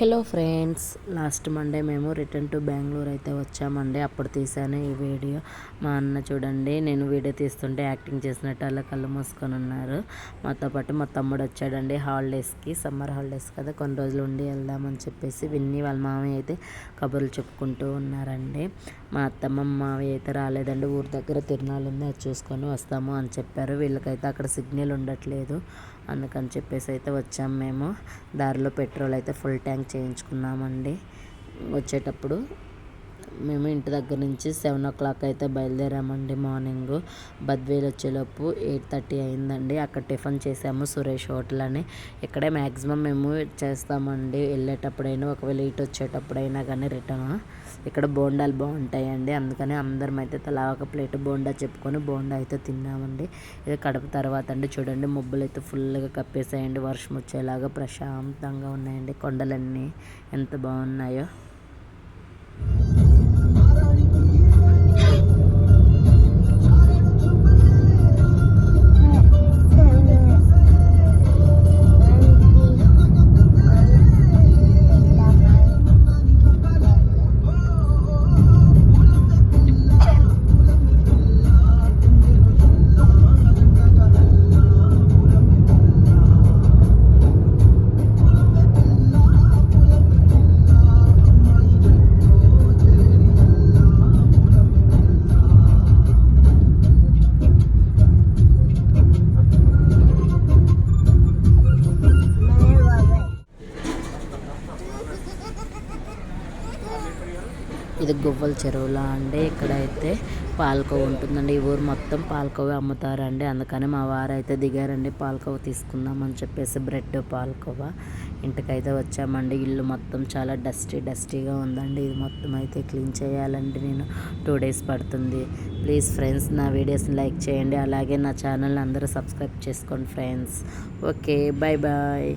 Hello friends, last Monday మేము return to Bengaluru అయితే వచ్చామండి. అప్పుడు తీసాను ఈ వీడియో. మా అన్న చూడండి, నేను వీడియో తీస్తుంటే యాక్టింగ్ చేసినట్టు అలా కళ్ళు మూసుకొని ఉన్నారు. మాతో పాటు మా తమ్ముడు వచ్చాడండి హాలిడేస్కి. సమ్మర్ హాలిడేస్ కదా, కొన్ని రోజులు ఉండి వెళ్దామని చెప్పేసి విన్ని వాళ్ళ మామయ్య అయితే కబుర్లు చెప్పుకుంటూ ఉన్నారండి. మా అత్తమ్మ మామయ్య అయితే రాలేదండి, ఊరి దగ్గర తిరునాళ్ళు ఉంది, అది చూసుకొని వస్తాము అని చెప్పారు. వీళ్ళకైతే అక్కడ సిగ్నల్ ఉండట్లేదు, అందుకని చెప్పేసి అయితే వచ్చాము. మేము దారిలో పెట్రోల్ అయితే ఫుల్ ట్యాంక్ చేయించుకున్నామండి. వచ్చేటప్పుడు మేము ఇంటి దగ్గర నుంచి 7 o'clock అయితే బయలుదేరామండి. మార్నింగ్ బద్వేలు వచ్చేలోపు 8:30 అయిందండి. అక్కడ టిఫిన్ చేసాము సురేష్ హోటల్ అని. ఇక్కడే మ్యాక్సిమం మేము చేస్తామండి, వెళ్ళేటప్పుడైనా ఒకవేళ ఇటు వచ్చేటప్పుడైనా కానీ రిటర్న్. ఇక్కడ బోండాలు బాగుంటాయండి, అందుకని అందరం అయితే తలా ఒక ప్లేట్ బోండా చెప్పుకొని బోండా అయితే తిన్నామండి. ఇది కడప తర్వాత అండి. చూడండి మబ్బులు అయితే ఫుల్గా కప్పేసాయండి, వర్షం వచ్చేలాగా ప్రశాంతంగా ఉన్నాయండి. కొండలన్నీ ఎంత బాగున్నాయో. ఇది గువ్వల చెరువులా అండి. ఇక్కడైతే పాలకోవ ఉంటుందండి. ఈ ఊరు మొత్తం పాలకోవ అమ్ముతారండి, అందుకని మా వారు అయితే దిగారండి పాలకోవ తీసుకుందామని చెప్పేసి. బ్రెడ్ పాలకోవ ఇంటికైతే వచ్చామండి. ఇల్లు మొత్తం చాలా డస్టీగా ఉందండి. ఇది మొత్తం అయితే క్లీన్ చేయాలండి, నేను 2 days పడుతుంది. ప్లీజ్ ఫ్రెండ్స్, నా వీడియోస్ని లైక్ చేయండి, అలాగే నా ఛానల్ అందరూ సబ్స్క్రైబ్ చేసుకోండి ఫ్రెండ్స్. Okay, bye.